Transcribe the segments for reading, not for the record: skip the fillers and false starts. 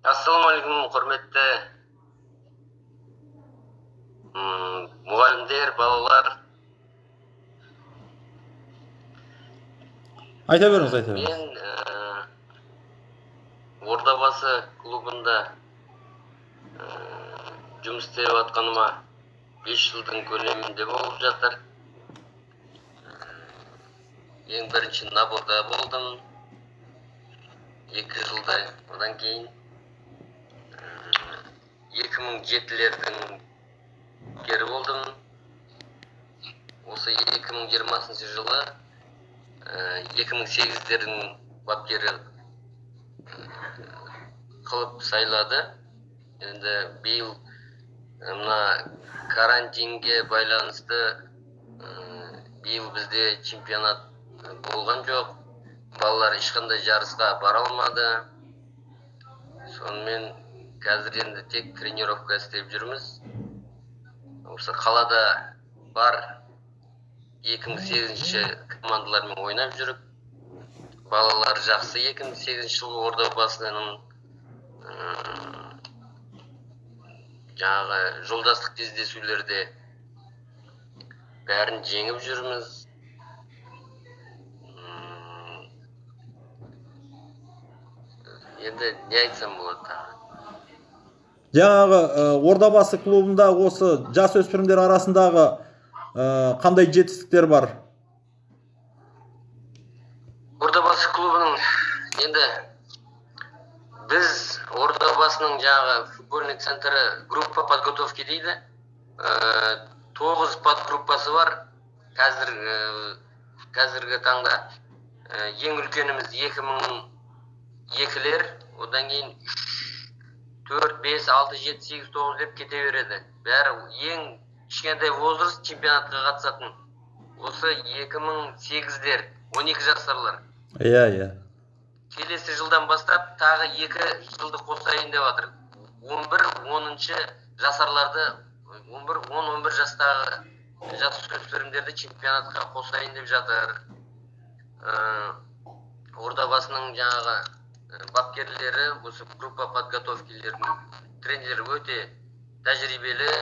Ассалаумағалейкум, құрметті мұғалімдер, балалар. Айта беріңіз, айта беріңіз. Мен Ордабасы клубында жұмыс істеп жатқаныма 5 жылдың көлемінде болып жатыр. Ең бірінші наборда болдым 2 жылдай. Одан кейін 2007-лердің кері болдым. Осы 2020 жылы 2008-лердің бапкері қылып сайлады. Енді биыл мына карантинге байланысты биыл бізде чемпионат болған жоқ. Балалар ешқандай жарысқа бара алмады. Сонымен қазір енді тек тренировка істеп жүрміз. Осы қалада бар 2008 командалармен ойнап жүріп, балалар жақсы. 2008 жылғы Ордабасының жаңағы жолдастық кездесулерде бәрін жеңіп жүрміз. Енді не айтсам болады? Жаңағы Ордабасы клубында осы жас өспірімдер арасындағы қандай жетістіктер бар? Ордабасы клубының енді біз Ордабасының жаңағы футбольный центрі группа подготовки дейді. 9 подгруппасы бар. Қазіргі таңда ең үлкеніміз 2002-лер, одан кейін 4, 5, 6, 7, 8, 9 деп кете береді. Бәрі ең кішкентай возраст чемпионатқа қатысатын. Осы 2008-лер, 12 жасарлар. Иә. Келесі жылдан бастап тағы 2 жылды қосайын деп жатыр. 11-10 жасарларды, 11 жастағы жасөспірімдерді чемпионатқа қосайын деп жатыр. Ордабасының жаңағы бапкерлері, осы группа подготовкелердің тренерлері өте тәжірибелі,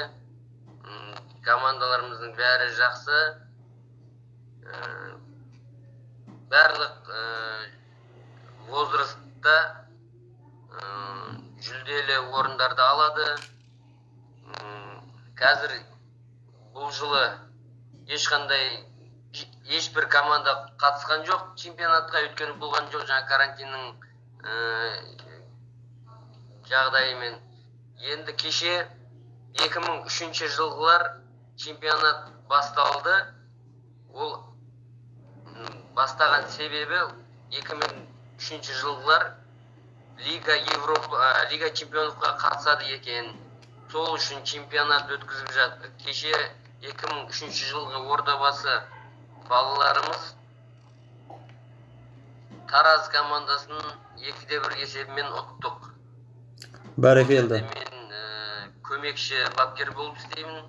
командаларымыздың бәрі жақсы. Барлық возрастта жүлделі орындарды алады. Қазір бұл жылы ешбір команда қатысқан жоқ чемпионатқа, өйткені болған жоқ жаңа карантиннің жағдайымен. Енді кеше 2003 жылғылар чемпионат басталды. Ол бастаған себебі 2003 жылғылар Лига чемпионовқа қатысады екен. Сол үшін чемпионат өткізіп жатты. Кеше 2003 жылғы Ордабасы балаларымыз Тараз командасын 2-1 есебімен ұттық. Бәрекелді. Мен көмекші бапкер болып істеймін.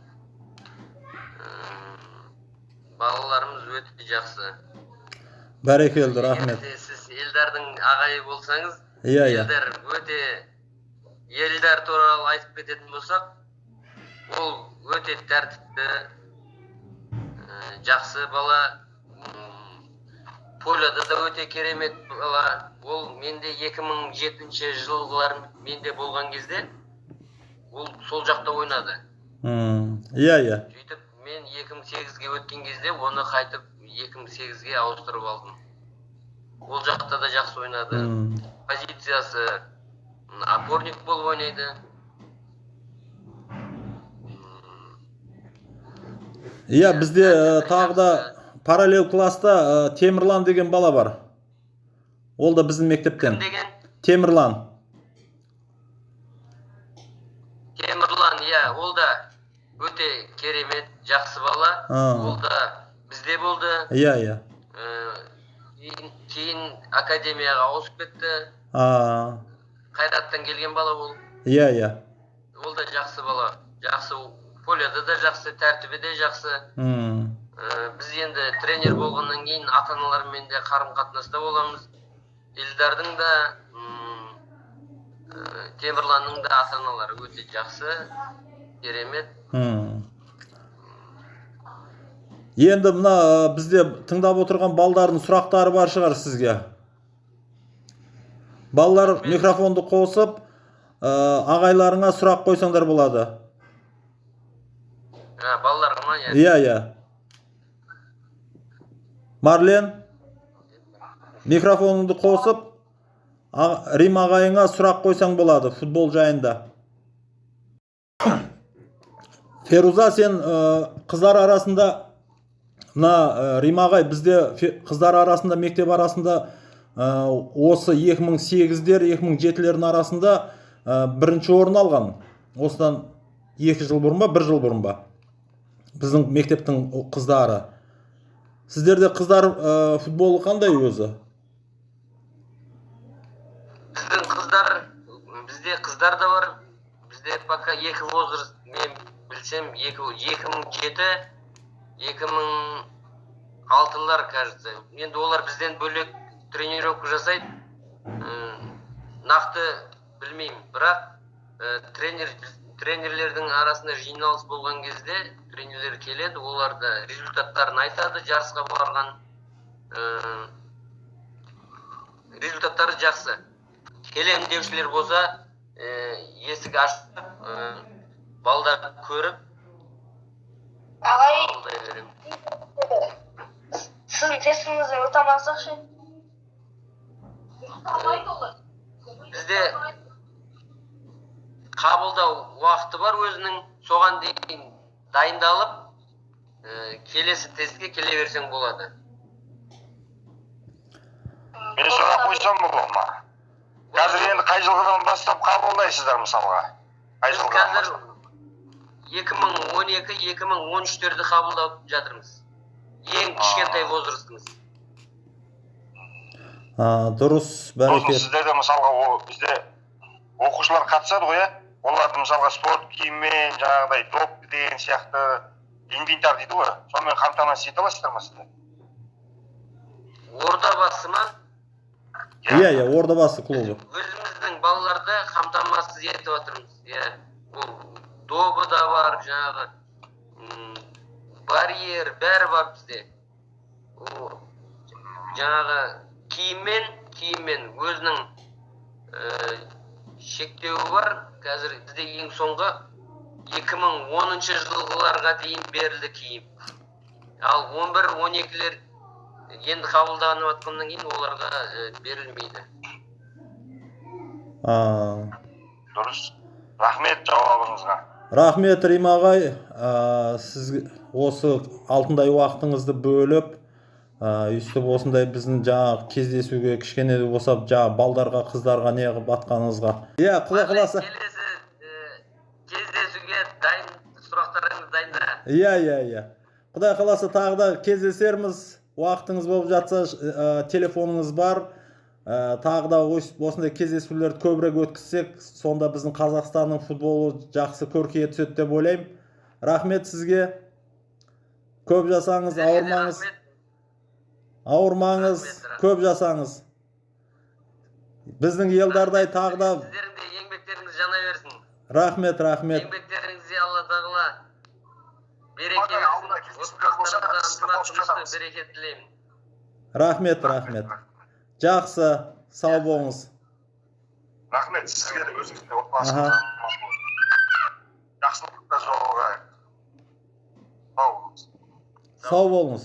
Балаларымыз өте жақсы. Бәрекелді, рахмет. Сіз елдардың ағайы болсаңыз, Иә. елдар туралы айтып кететін болсақ, ол өте тәртіпті, жақсы бала. Поляда да өте керемет бала. Ол менде 2007 жылғылар менде болған кезде, ол сол жақта ойнады. Иә. Сөйтіп, мен 2008-ге өткен кезде, оны қайтып 2008-ге ауыстырып алдым. Ол жақта да жақсы ойнады. Позициясы опорник болып ойнайды. Иә, бізде тағы да параллел класста Темірлан деген бала бар. Ол да біздің мектептен. Кім деген? Темірлан, иә, ол да өте керемет, жақсы бала. Ол да бізде болды. Иә. Кейін академияға ауысып кетті. Қайраттан келген бала ол. Иә. Ол да жақсы бала. Жақсы, поляда да жақсы, тәртібі де жақсы. Біз енді тренер болғаннан кейін ата-аналармен де қарым-қатынаста боламыз. Елдардың да Темірланның да ата-аналары өте жақсы, керемет. Енді мына бізде тыңдап отырған балдардың сұрақтары бар шығар сізге. Балалар микрофонды қосып, ағайларыңа сұрақ қойсаңдар болады. Балаларға ма? Иә. Марлен, микрофоныңды қосып, Рим ағайыңа сұрақ қойсаң болады футбол жайында. Феруза, сен қыздар арасында, мына Рим ағай, бізде қыздар арасында, мектеп арасында осы 2008-дер, 2007-лердің арасында бірінші орын алған. Осыдан 2 жыл бұрын ба, 1 жыл бұрын ба? Біздің мектептің қыздары. Сіздерде қыздар футболы қандай өзі? Бізде қыздар да бар. Бізде пока 2 возраст, мен білсем 2007, 2006-лар, кажется. Енді олар бізден бөлек тренировка жасайды. Нақты білмеймін, бірақ тренерлердің арасында жиналыс болған кезде тренерлер келеді, олар да результаттарын айтады, жарысқа барған. Результаттары жақсы. Келем деушілер болса, есік ашып, балдарды көріп, алдай берем. Сіздің тестіңізді өтамасақ ше? Бізде қабылдау уақыты бар өзінің, соған дейін дайындалып, келесі тестке келе берсең болады. Мен сұрақ қойсам болма. Қазір енді қай жылғыдан бастап қабылдайсыздар мысалға? Біз қазір 2012-2013-терді қабылдап жатырмыз. Ең кішкентай возрастымыз. Дұрыс, бәрекелді. Сіздерде мысалға бізде оқушылар қатысады ғой, оларды мысалға спорт киіммен, жаңағыдай доп деген сияқты инвентар дейді ғой, сонымен қамтамасыз ете аласыздар ма сіздер? Ордабасы ма? Иә, Ордабасы клубы. Өзіміздің балаларды қамтамасыз етіп отырмыз. Добы да бар, жаңағы барьер, бәрі бар бізде. Жаңағы киіммен өзінің шектеуі бар. Қазір бізде ең соңғы 2010 жылғыларға дейін берілді киім. Ал 11-12-лер енді қабылданып атқаннан кейін оларға берілмейді. Дұрыс. Рахмет жауабыңызға. Рахмет, Рим ағай. Сіз осы алтындай уақытыңызды бөліп, өйстіп осындай біздің жаңағы кездесуге кішкене де болса жаңағы балдарға, қыздарға не қылып атқаныңызға. Иә, құдай қаласа. Келесі кездесуге дайын, сұрақтарыңыз дайында. Иә. Құдай қаласа тағы да кездесерміз. Уақытыңыз болып жатса, телефоныңыз бар. Тағы да осындай кездесулерді көбірек өткізсек, сонда біздің Қазақстанның футболы жақсы көркейе түседі деп ойлаймын. Рахмет сізге. Көп жасаңыз, ауырмаңыз, көп жасаңыз. Біздің елдардай тағы да... Сіздердің де еңбектеріңіз жана берсін. Рахмет. Еңбектеріңізде Алла тағала береке берсін. Отбасыларыңызға ынтымақтастықты, берекет тілеймін. Рахмет. Жақсы, сау болыңыз. Рахмет сізге де өзіңізге отбасыңызға. Жақсылықта жолға. Сау болыңыз. Сау болыңыз.